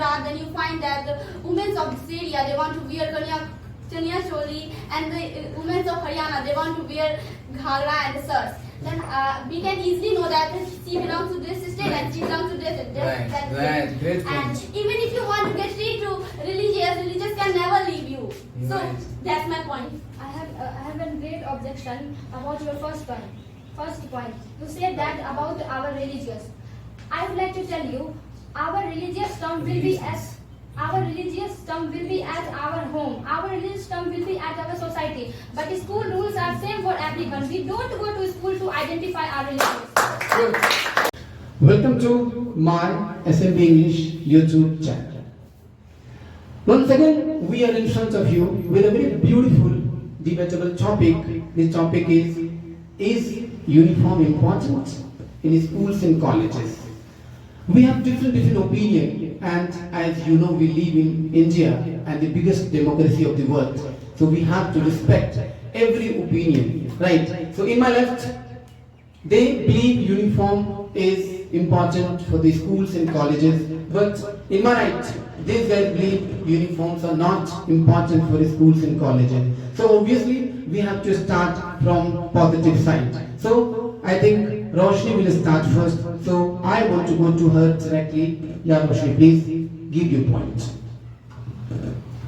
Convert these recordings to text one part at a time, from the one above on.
Gujarat, then you find that the women of this area, they want to wear chaniya choli, and the women of Haryana, they want to wear ghagra and shirts. Then we can easily know that she belongs to this state and she belongs to this state. Right. Great point. And even if you want to get straight to religious can never leave you. So that's my point. I have a great objection about your first point. You said that about our religious. I would like to tell you, our religious term will be as our home. Our religious term will be at our society. But school rules are same for everyone. We don't go to school to identify our religion. Welcome to my SMB English YouTube channel. Once again, we are in front of you with a very beautiful, debatable topic. This topic is uniform important in schools and colleges? We have different opinions, and as you know, we live in India and the biggest democracy of the world. So we have to respect every opinion, right? So in my left, they believe uniform is important for the schools and colleges, but in my right, these guys believe uniforms are not important for the schools and colleges. So obviously, we have to start from positive side. So I think Roshni will start first. So I want to go to her directly. Yeah, Roshni, please give your point.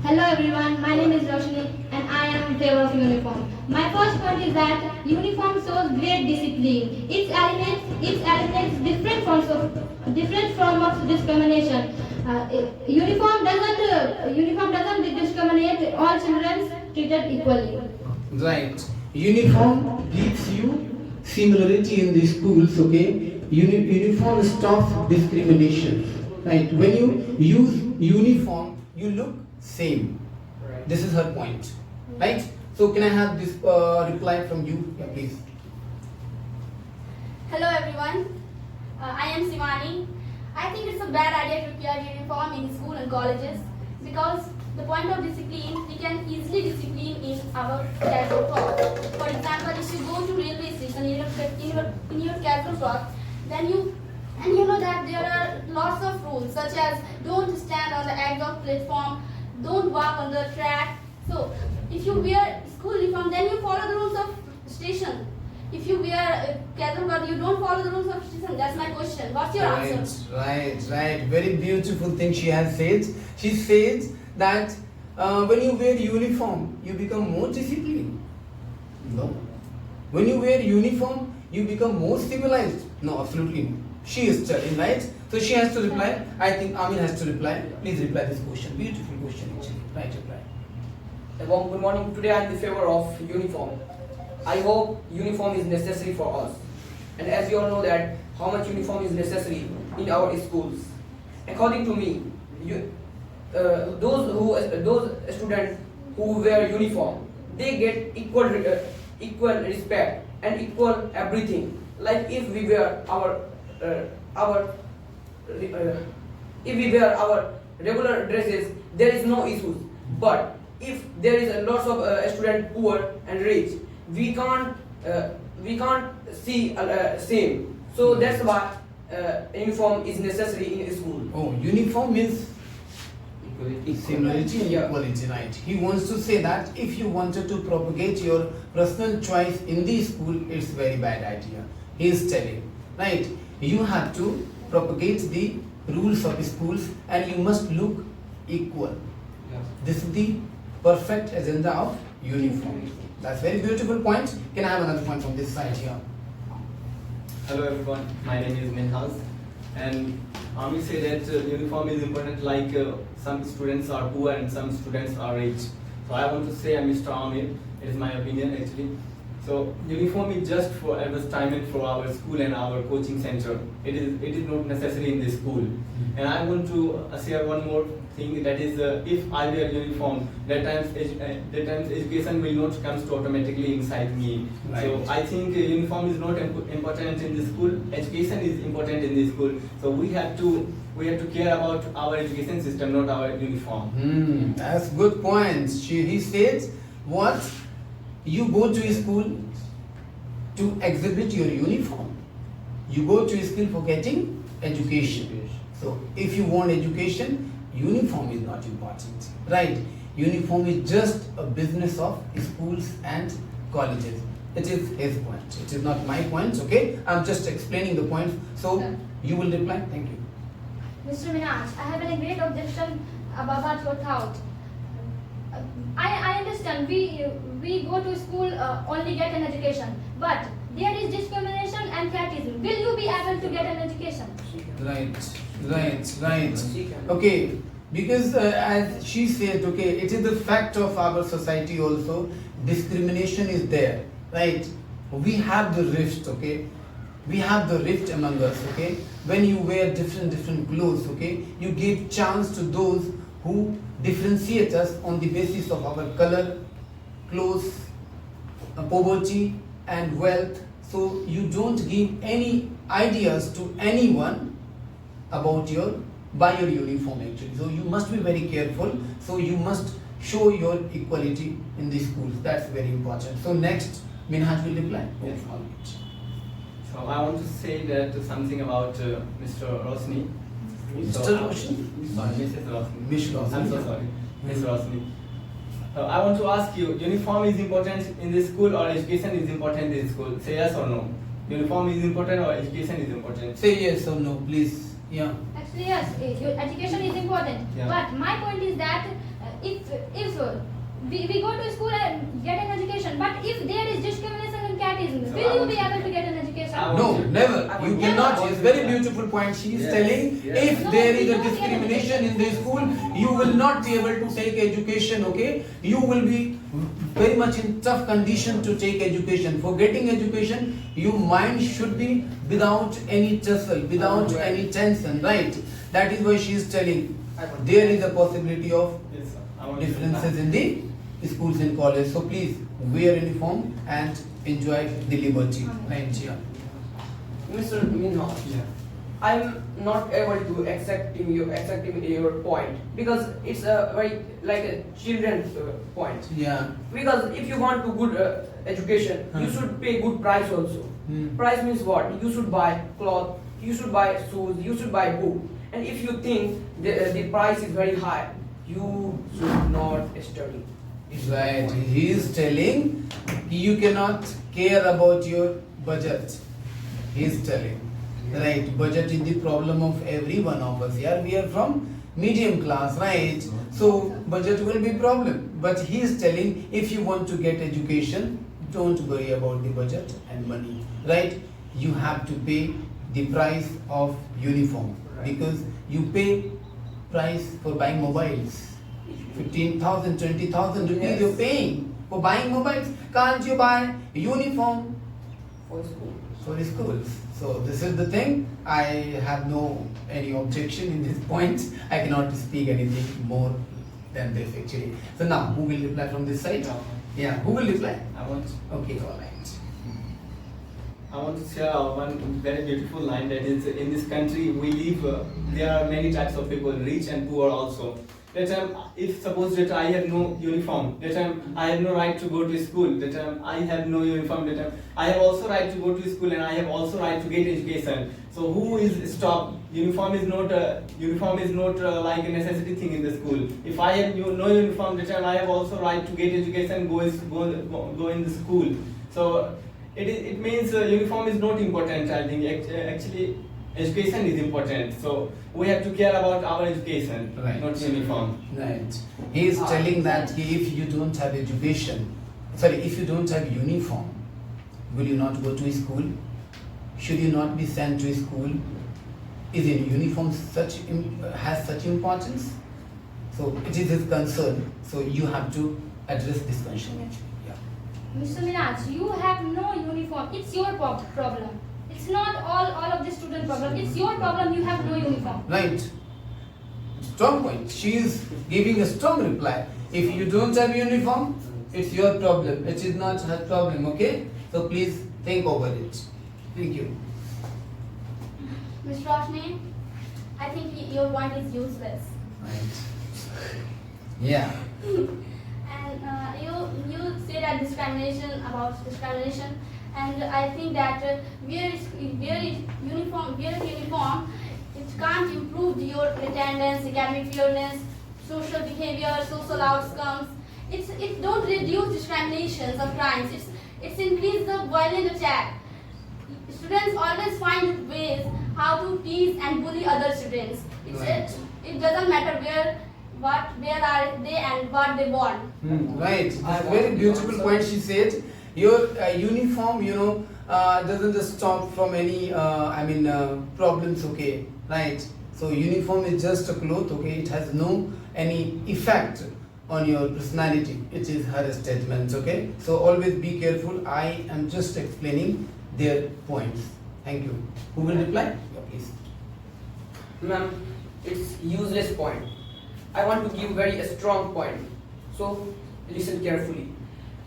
Hello everyone, my name is Roshni and I am in favor of uniform. My first point is that uniform shows great discipline. It eliminates different form of discrimination. Uniform doesn't discriminate. All children treated equally. Right. Uniform gives you similarity in the schools. Okay. Uniform stops discrimination. Right. When you use uniform, you look same. Right. This is her point. Right. So can I have this reply from you, yeah, please? Hello everyone, I am Simani. I think it's a bad idea to wear uniform in school and colleges because the point of discipline, we can easily discipline in our casual clothes. For example, if you go to railway station in your casual clothes, then you know that there are lots of rules such as don't stand on the edge of platform, don't walk on the track. So if you wear school uniform, then you follow the rules of station. If you wear casual clothes, you don't follow the rules of station. That's my question. What's your answer? Right. Very beautiful thing she has said. She says that when you wear uniform, you become more disciplined. No. When you wear uniform, you become more civilized. No, absolutely no. She is telling, right? So she has to reply. I think Amin has to reply. Please reply this question. Beautiful question actually. Right, reply. Good morning. Today I am in favor of uniform. I hope uniform is necessary for us. And as you all know that how much uniform is necessary in our schools. According to me, those students who wear uniform, they get equal respect and equal everything. Like if we wear our regular dresses, there is no issues. But if there is a lots of student poor and rich, we can't see same. So that's why uniform is necessary in school. Oh, uniform means similarity and equality, right? He wants to say that if you wanted to propagate your personal choice in the school, it's very bad idea. He is telling, right? You have to propagate the rules of schools and you must look equal. This is the perfect agenda of uniform. That's very beautiful point. Can I have another point from this side here? Hello everyone, my name is Minhas, and Ami said that uniform is important, like some students are poor and some students are rich. So I want to say, Mr. Amir, it is my opinion actually. So uniform is just for advertisement for our school and our coaching center. It is not necessary in the school. And I want to share one more thing, that is if I wear uniform, that times education will not come to automatically inside me. Right. So I think uniform is not important in the school. Education is important in the school. So we have to care about our education system, not our uniform. That's good point. He says what? You go to school to exhibit your uniform. You go to school for getting education. So if you want education, uniform is not important, right? Uniform is just a business of schools and colleges. It is his point. It is not my point, okay? I'm just explaining the points. So Sir. you will reply. Thank you. Mr. Minaj, I have a great objection about your thought. I understand we go to school only get an education, but there is discrimination and cateism. Will you be able to get an education? Right. Okay, because as she said, okay, it is the fact of our society also. Discrimination is there, right? We have the rift, okay? We have the rift among us, okay? When you wear different clothes, okay, you give chance to those who differentiate us on the basis of our color, clothes, poverty and wealth. So you don't give any ideas to anyone about your uniform actually. So you must be very careful. So you must show your equality in the schools. That's very important. So next, Minhaj will reply. Yes. So I want to say that something about Mr. Rosni. Mr. Rosni? Sorry, Mrs. Rosni. Miss Rosni. I'm so sorry, Miss Rosni. I want to ask you, uniform is important in the school or education is important in the school? Say yes or no. Uniform is important or education is important? Say yes or no, please. Yeah. Actually, yes, your education is important. Yeah. But my point is that if we go to school and get an education, but if there is discrimination and cateism, So will you be able to get an education? No, never. You cannot. It's very beautiful point. She is Yes, telling yes. if No, there is we a don't get discrimination in the education. school, you will not be able to take education, okay? You will be very much in tough condition to take education. For getting education, your mind should be without any tussle, without any tension, right? That is why she is telling there is a possibility of Yes, sir. I want to differences in the schools and colleges. So please wear uniform and enjoy the liberty. Right, yeah. Mr. Minhaj, Yeah. I'm not able to accept your point because it's a very like a children's point. Yeah. Because if you want to good education, you should pay good price also. Price means what? You should buy cloth, you should buy shoes, you should buy book. And if you think the price is very high, you should not study. Right. He is telling you cannot care about your budget. He is telling. Right. Budget is the problem of every one of us. Yeah, we are from medium class, right? So budget will be problem. But he is telling if you want to get education, don't worry about the budget and money. Right? You have to pay the price of uniform because you pay price for buying mobiles. 15,000, 20,000 rupees Yes. you're paying for buying mobiles. Can't you buy uniform For school. for schools? So this is the thing. I have no any objection in this point. I cannot speak anything more than this actually. So now who will reply from this side? Yeah, who will reply? I want Okay, all right. I want to share one very beautiful line that is in this country we live. There are many types of people, rich and poor also. That if suppose that I have no uniform, that I have no right to go to school. That I have no uniform. That I have also right to go to school and I have also right to get education. So who is stopped? Uniform is not like a necessity thing in the school. If I have no uniform, that I have also right to get education, go in the school. So it means uniform is not important. I think actually education is important. So we have to care about our education, Right. not uniform. Right. He is telling that if you don't have education, if you don't have uniform, will you not go to school? Should you not be sent to school? Is a uniform has such importance? So it is his concern. So you have to address this question actually. Yeah. Mr. Minaj, you have no uniform. It's your problem. It's not all of the student problem. It's your problem. You have no uniform. Right. Strong point. She is giving a strong reply. If you don't have uniform, it's your problem. It is not her problem. Okay. So please think over it. Thank you. Ms. Roshni, I think your point is useless. Right. Yeah. And you say that discrimination, and I think that wearing uniform, it can't improve your attendance, academic fairness, social behavior, social outcomes. It don't reduce discriminations or crimes. It's increase the violent attack. Students always find ways how to tease and bully other students. It doesn't matter where are they and what they want. Right. It's a very beautiful point she said. Your uniform, doesn't just stop from any, problems. Okay, right. So uniform is just a cloth. Okay, it has no any effect on your personality. It is her statement. Okay, so always be careful. I am just explaining their points. Thank you. Who will reply? Yeah, please. Ma'am, it's useless point. I want to give very strong point. So listen carefully.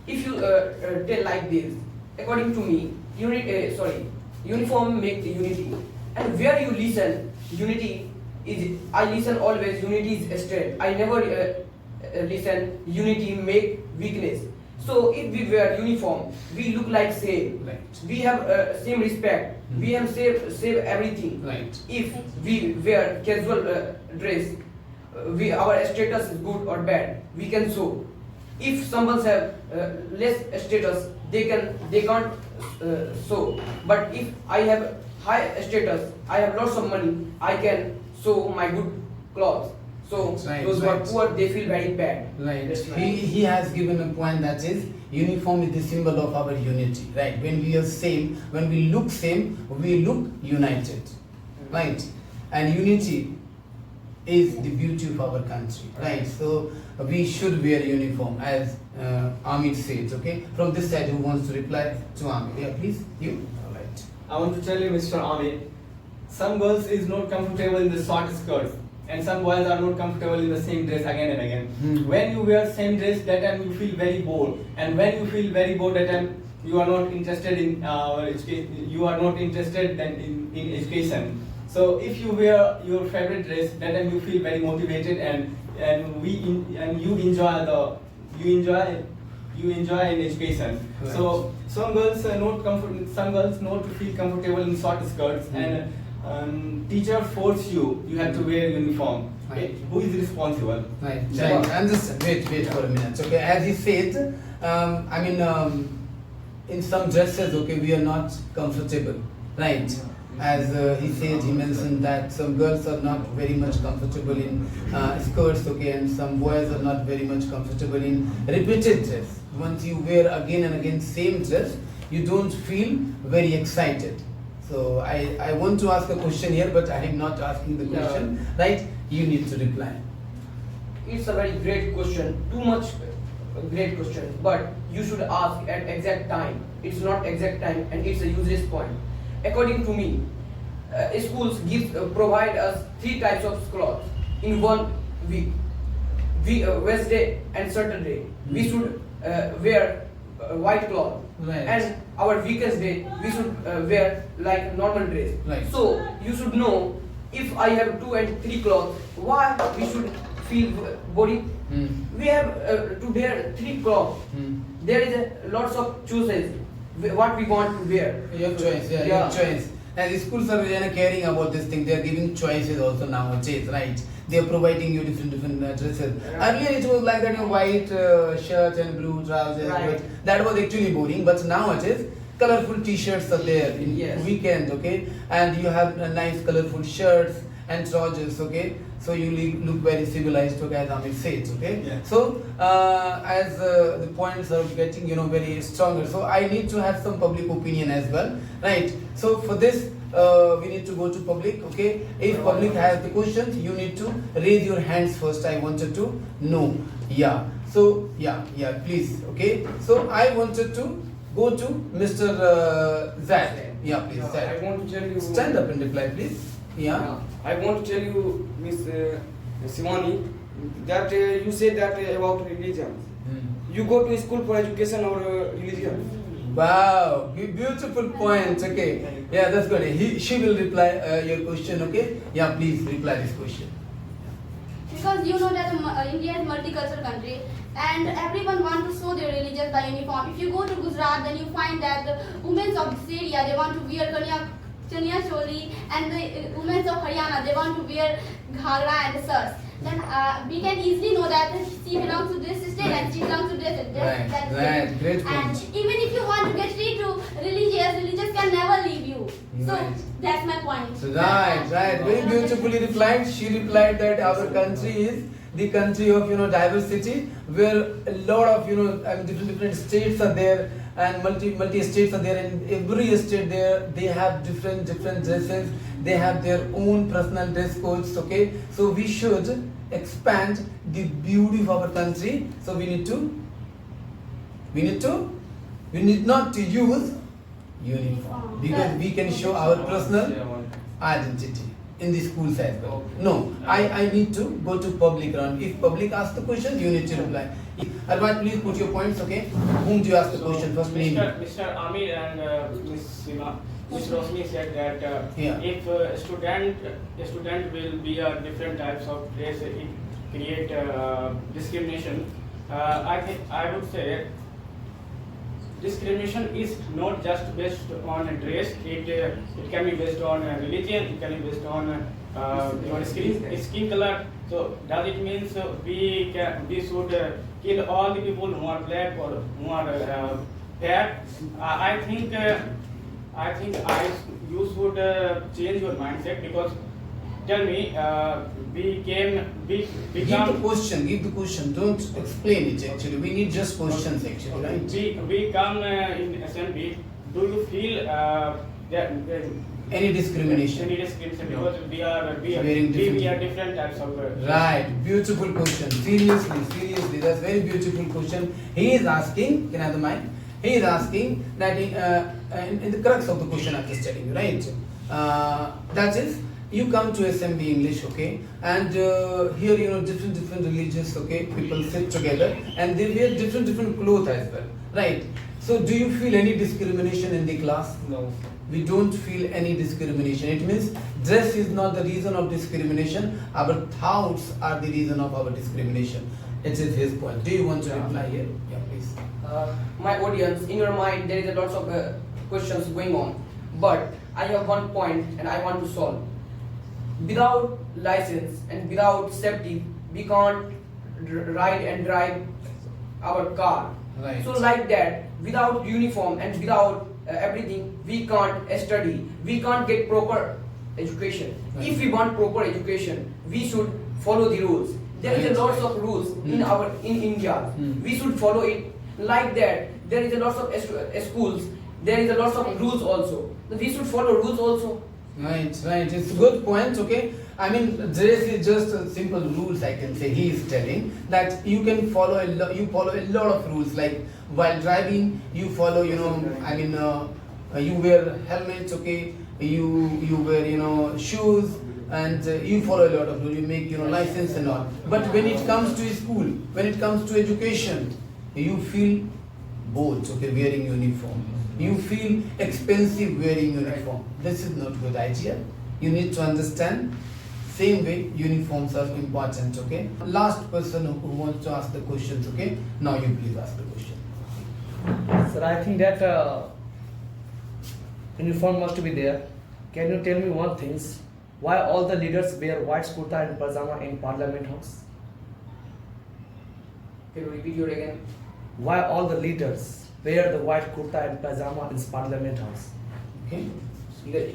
If you tell like this, according to me, uniform make the unity. And where you listen, unity is. I listen always. Unity is strength. I never listen. Unity make weakness. So if we wear uniform, we look like same. Right. We have same respect. We have same everything. Right. If we wear casual dress, our status is good or bad. We can show. If someone have less status, they can't show. But if I have high status, I have lots of money, I can show my good clothes. So Right, those who are right. poor, they feel very bad. Right. That's right. He has given a point that is uniform is the symbol of our unity. Right. When we are same, when we look same, we look united. Right. And unity is the beauty of our country. Right. So we should wear uniform as Amit said. Okay. From this side, who wants to reply to Amit? Yeah, please. You. All right. I want to tell you, Mr. Amit, some girls is not comfortable in the short skirts, and some boys are not comfortable in the same dress again and again. When you wear same dress, that time you feel very bored, and when you feel very bored, that time you are not interested in education. You are not interested then in education. So if you wear your favorite dress, that time you feel very motivated, and you enjoy in education. Right. So some girls not feel comfortable in short skirts, and teacher force you have to wear uniform. Right. Who is responsible? Right. Right. Understand. Wait for a minute. Okay. As he said, in some dresses, okay, we are not comfortable. Right. As he mentioned that some girls are not very much comfortable in skirts, okay, and some boys are not very much comfortable in repeated dress. Once you wear again and again same dress, you don't feel very excited. So I want to ask a question here, but I am not asking the question. Right? You need to reply. It's a very great question. Too much great question. But you should ask at exact time. It's not exact time, and it's a useless point. According to me, schools provide us 3 types of clothes in 1 week. Wednesday and Saturday we should wear white cloth, Right. and our weekends day we should wear like normal dress. Right. So you should know, if I have 2 and 3 clothes, why we should feel boring? We have to wear 3 clothes. There is lots of choices what we want to wear. Your choice, your choice. And the schools are really caring about this thing. They are giving choices also nowadays, right? They are providing you different dresses. Earlier it was like that, white shirt and blue trousers. Right. That was actually boring. But nowadays, colorful T-shirts are there in weekend, okay? And you have nice colorful shirts and trousers, okay? So you look very civilized, okay, as Amit says, okay? Yeah. So as the points are getting, very stronger, so I need to have some public opinion as well, right? So for this, we need to go to public, okay? If public has the questions, you need to raise your hands first. I wanted to know. Yeah. So please, okay? So I wanted to go to Mr. Zad. Yeah, please, Zad. I want to tell you. Stand up and reply, please. Yeah. I want to tell you, Miss Simani, that you said that about religion. You go to school for education or religion. Wow, beautiful point. Okay, yeah, that's good. She will reply your question. Okay, yeah, please reply this question. Because you know that India is a multicultural country and everyone wants to show their religion by uniform. If you go to Gujarat, then you find that the women of this area, they want to wear chuniya choli, and the women of Haryana, they want to wear ghagra and shirts, then we can easily know that she belongs to this state and she belongs to this Right, that right, state. great And point. even if you want to get into religious can never leave you. So Right. that's my point. So right, very beautifully replied. She replied that our country is the country of diversity, where a lot of different states are there, and multi states are there, and every state there they have different dresses. They have their own personal dress codes. Okay, so we should expand the beauty of our country. So we need not to use uniform, because we can show our personal identity in the schools as well. No, I need to go to public round. If public asks the question, you need to reply. Arvind, please put your points, okay? Whom do you ask the question first? Name. Mr. Amir and Ms. Rosni said that Yeah. if a student will be different types of dress, it create discrimination. I would say discrimination is not just based on dress. It can be based on religion. It can be based on your skin color. So does it mean we should kill all the people who are black or who are fair? I think you should change your mindset, because tell me, Give the question. Don't explain it actually. We need just questions actually, right? we come in SMB. Do you feel that Any discrimination? any discrimination because we are Wearing different- different types of Right, beautiful question. Seriously, that's very beautiful question. He is asking, can I have the mic? He is asking that in the crux of the question I'm just telling you, right? That is, you come to SMB English, okay, and here different religions, okay, people sit together and they wear different clothes as well, right? So do you feel any discrimination in the class? No. We don't feel any discrimination. It means dress is not the reason of discrimination. Our thoughts are the reason of our discrimination. It is his point. Do you want to reply here? Yeah, please. My audience, in your mind there is a lots of questions going on, but I have one point and I want to solve. Without license and without safety, we can't ride and drive our car. Right. So like that, without uniform and without everything, we can't study, we can't get proper education. Right. If we want proper education, we should follow the rules. There is Right. a lots of rules in India. We should follow it. Like that, there is a lots of schools. There is a lots of rules also. We should follow rules also. Right. It's a good point, okay? I mean, dress is just a simple rules, I can say. He is telling that you can follow you follow a lot of rules. Like while driving, you follow, you wear helmets, okay? You wear, shoes, and you follow a lot of rules. You make, license and all. But when it comes to school, when it comes to education, you feel bored, okay, wearing uniform. You feel expensive wearing uniform. This is not good idea. You need to understand. Same way, uniforms are important, okay? Last person who wants to ask the questions, okay? Now you please ask the question. Sir, I think that uniform must be there. Can you tell me one thing? Why all the leaders wear white kurta and pajama in Parliament House? Can you repeat your again? Why all the leaders wear the white kurta and pajama in Parliament House? Okay?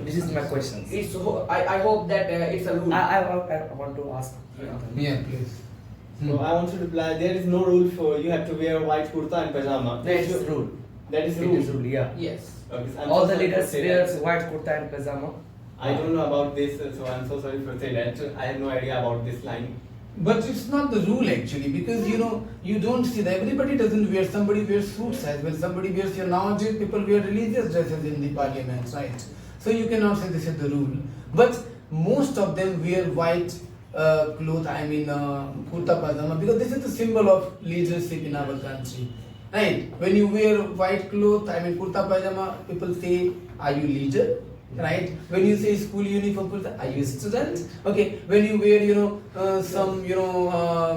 This is my question. I hope that it's a rule. I want to ask. Yeah, please. So I want to reply. There is no rule for you have to wear white kurta and pajama. That is rule. That is It rule. is rule, yeah. Yes. Okay, so I'm All so the sorry leaders to say wear that. white kurta and pajama. I don't know about this, so I'm so sorry for saying that. I have no idea about this line. But it's not the rule actually, because you don't see that everybody doesn't wear. Somebody wears suits as well. Somebody wears nowadays people wear religious dresses in the parliament, right? So you cannot say this is the rule. But most of them wear white clothes. Kurta pajama, because this is the symbol of leadership in our country, right? When you wear white clothes, kurta pajama, people say, "Are you leader?" Right? When you say school uniform, people say, "Are you a student?" Okay. When you wear some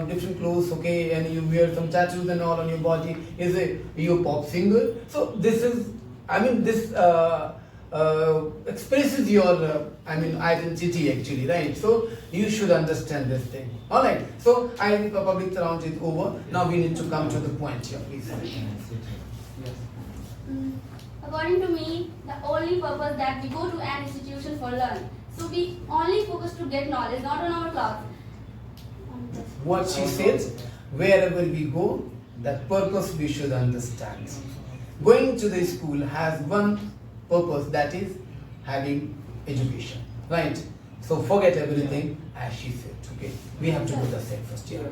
different clothes, okay, and you wear some tattoos and all on your body, you say you're a pop singer. So this is, expresses your identity actually, right? So you should understand this thing. All right. So I think the public round is over. Now we need to come to the point here, please. According to me, the only purpose that we go to an institution for learn. So we only focus to get knowledge, not on our class. What she says, wherever we go, that purpose we should understand. Going to the school has one purpose, that is having education, right? So forget everything as she said. Okay, we have to go the same first year.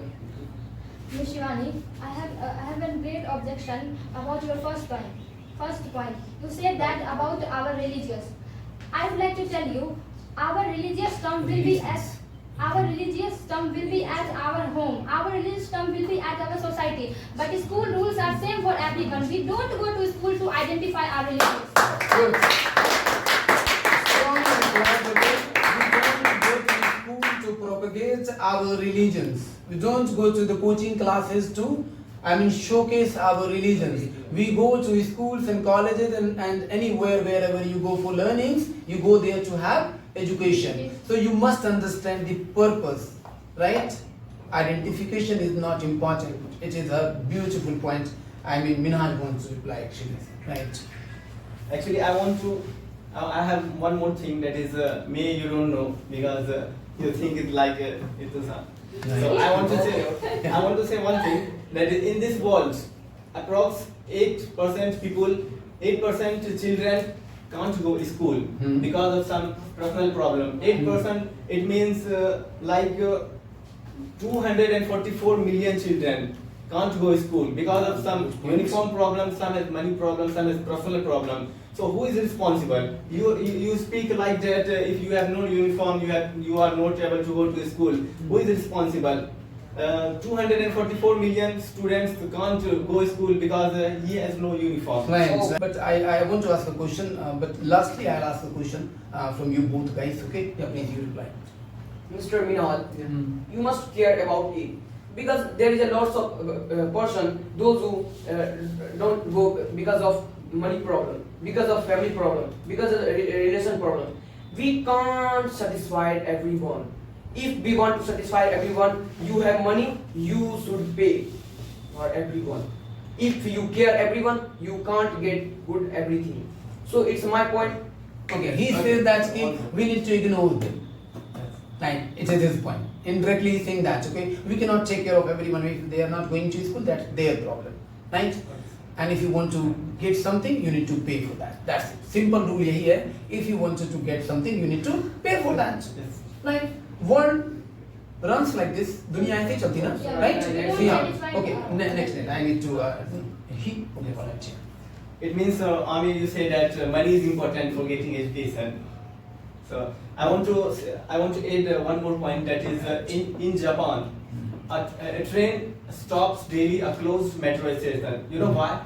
Ms. Shivani, I have a great objection about your first point. You said that about our religious. I would like to tell you, our religious term will be as our home. Our religious term will be at our society. But school rules are same for everyone. We don't go to school to identify our religions. Good. We don't go to school to propagate our religions. We don't go to the coaching classes to showcase our religions. We go to schools and colleges and anywhere, wherever you go for learnings, you go there to have education. So you must understand the purpose, right? Identification is not important. It is a beautiful point. Minhaj wants to reply actually, right? Actually, I have one more thing that is, may you don't know because you think it's like it is. So I want to say one thing, that in this world, approx 8% people, 8% children can't go to school because of some personal problem. 8%, it means 244 million children can't go to school because of some uniform problem, some has money problem, some has personal problem. So who is responsible? You speak like that. If you have no uniform, you are not able to go to school. Who is responsible? 244 million students can't go to school because he has no uniform. Right. So, but I want to ask a question. But lastly, I'll ask a question from you both guys. Okay? Yeah, please you reply. Mr. Minal, you must care about it, because there is a lots of person, those who don't go because of money problem, because of family problem, because of relation problem. We can't satisfy everyone. If we want to satisfy everyone, you have money, you should pay for everyone. If you care everyone, you can't get good everything. So it's my point. Okay, he says that we need to ignore them. Right, it is his point. Indirectly saying that, okay, we cannot take care of everyone. If they are not going to school, that's their problem. Right? And if you want to get something, you need to pay for that. That's it. Simple rule here. If you wanted to get something, you need to pay for that. Right? World runs like this. Dunya aise chalti na, right? Yeah. Okay. Next. I need to. It means, Ami, you say that money is important for getting education. So I want to add one more point, that is in Japan, a train stops daily a closed metro station. You know why?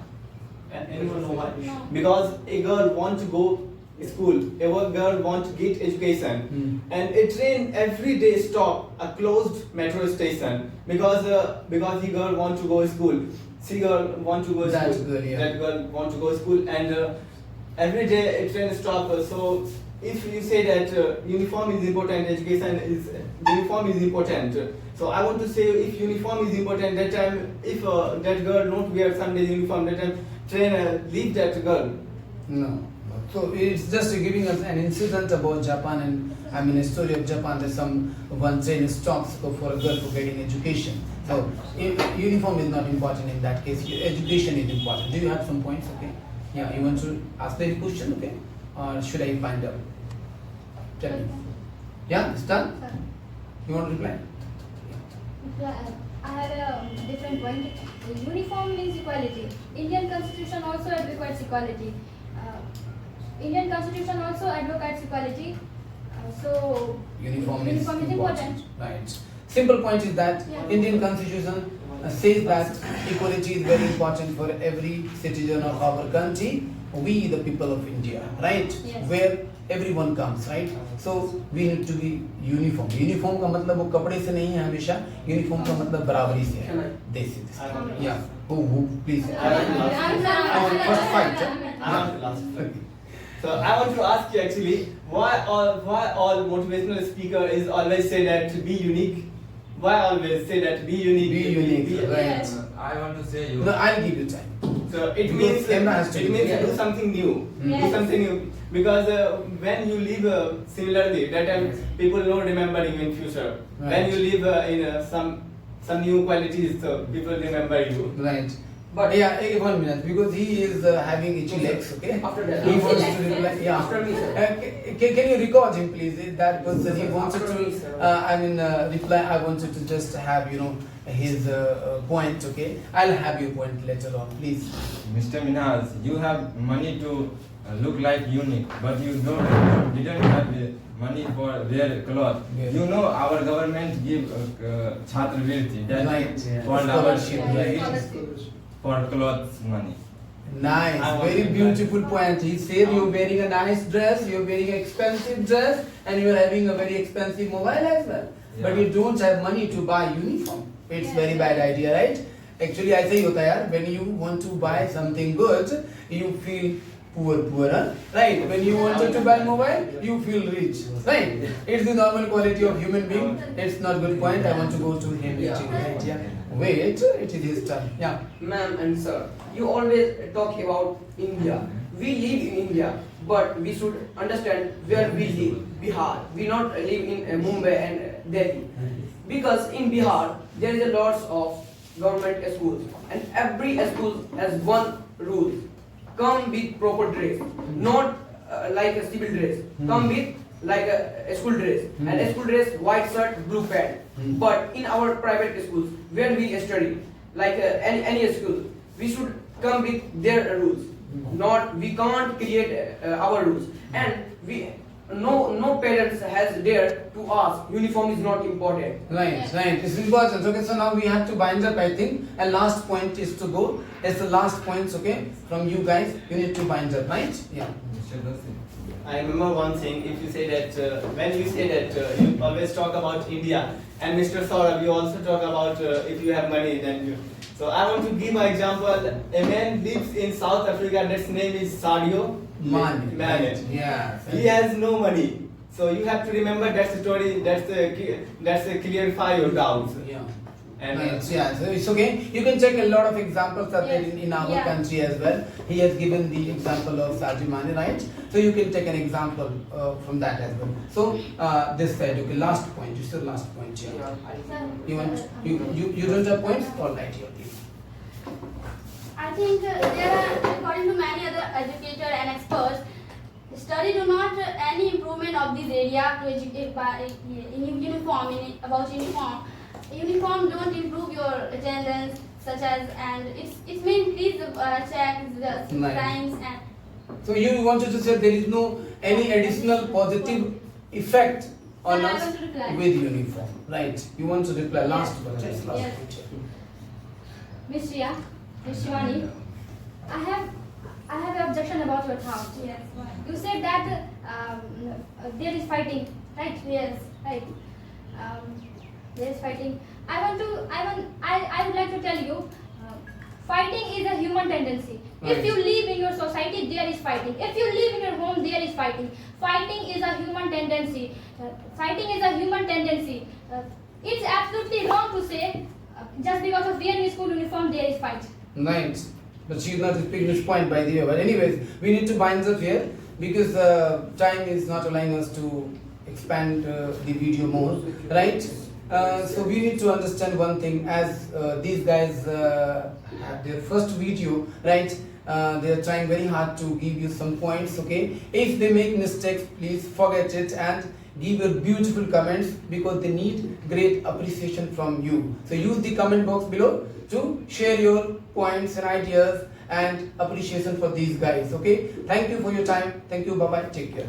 Anyone know why? No. Because a girl wants to go to school, a girl wants to get education, and a train every day stop a closed metro station because the girl wants to go to school. She girl want to go to school. That girl want to go to school, and every day a train stop. So if you say that uniform is important, uniform is important. So I want to say, if uniform is important, that time if that girl not wear Sunday uniform, that time train leave that girl. No. So it's just giving us an incident about Japan, and a story of Japan that one train stops for a girl for getting education. So uniform is not important in that case. Education is important. Do you have some points? Okay. Yeah. You want to ask the question? Okay. Or should I find out? Tell me. Yeah. It's done. You want to reply? I have a different point. Uniform means equality. Indian Constitution also advocates equality. So Uniform is important. Right. Simple point is that Indian Constitution says that equality is very important for every citizen of our country. We, the people of India, right? Yes. Where everyone comes, right? So we need to be uniform. Uniform का मतलब वो कपड़े से नहीं है हमेशा. Uniform का मतलब बराबरी से है. This. Yeah. Who please? First fight. Okay. So I want to ask you actually, why all motivational speaker is always say that be unique? Why always say that be unique? Be unique, right? Yes. I want to say you. No, I'll give you time. So it Because means Emma has to it do means it. do something new. Yes. Do something new because when you live similarly, that time people don't remember you in future. When Right. you live in some new qualities, so people remember you. Right. But Yeah, 1 minute, because he is having itchy legs, okay? After that. He wants Itchy to legs, reply, yes. yeah. After me, sir. Can you record him, please? That person, he wanted After me, sir. to, reply, I wanted to just have, his point, okay? I'll have your point later on, please. Mr. Minhas, you have money to look like unique, but you didn't have money for wear clothes. Yes. You know our government give Chhatravriti, that Right. for Scholarship, our right. for clothes money. Nice, I want very to beautiful point. He said you're wearing a nice dress, you're wearing an expensive dress, and you're having a very expensive mobile as well. But Yeah. you don't have money to buy uniform. It's Yeah. very bad idea, right? Actually, I say hota yaar, when you want to buy something good, you feel poor, huh? Right? When you wanted to buy mobile, you feel rich, right? It's the normal quality of human being. It's not good point. I want to go to him. Yeah. Right? Yeah. Wait, it is his turn. Yeah. Ma'am and sir, you always talk about India. We live in India, but we should understand where we live. Bihar. We not live in Mumbai and Delhi. Because in Bihar, there is a lots of government schools, and every school has one rule: come with proper dress, not like a civil dress. Come with like a school dress, and a school dress, white shirt, blue pant. But in our private schools, where we study, like any school, we should come with their rules. Not we can't create our rules, and we no parents has dare to ask uniform is not important. Right, right. It's important. Okay, so now we have to bind up, I think. And last point is to go. It's the last points, okay? From you guys, you need to bind up, right? Yeah. Mr. Dosi. I remember one thing. If you say that when you say that you always talk about India, and Mr. Saurabh, you also talk about if you have money, then you. So I want to give my example. A man lives in South Africa. That's name is Sadio Mane. Mane. Yeah. He has no money. So you have to remember that story. That's clarify your doubts. Yeah. And Right, yeah, so it's okay. You can check a lot of examples are there in our Yeah. country as well. He has given the example of Sadio Mane, right? So you can take an example from that as well. So this side, okay, last point. It's the last point here. You want you don't have points? All right, here, please. I think there are, according to many other educators and experts, study do not any improvement of this area to educate by in uniform about uniform. Uniform don't improve your attendance, such as, and it's may increase the checks, the Right. crimes, and So you wanted to say there is no any additional positive effect on No, I us want to reply. with uniform, right? You want to reply last one, Yes. last Yes. point here. Miss Ria, Miss Shivani, I have an objection about your thought. yes, You said that there is fighting, right? yes. Right. There is fighting. I would like to tell you, fighting is a human tendency. Right. If you live in your society, there is fighting. If you live in your home, there is fighting. Fighting is a human tendency. Fighting is a human tendency. It's absolutely wrong to say just because of wearing school uniform, there is fight. Right. But she's not speaking this point by the way. But anyways, we need to bind up here because time is not allowing us to expand the video more, right? So we need to understand one thing. As these guys have their first video, right? They are trying very hard to give you some points. Okay. If they make mistakes, please forget it and give your beautiful comments because they need great appreciation from you. So use the comment box below to share your points and ideas and appreciation for these guys. Okay. Thank you for your time. Thank you. Bye bye. Take care.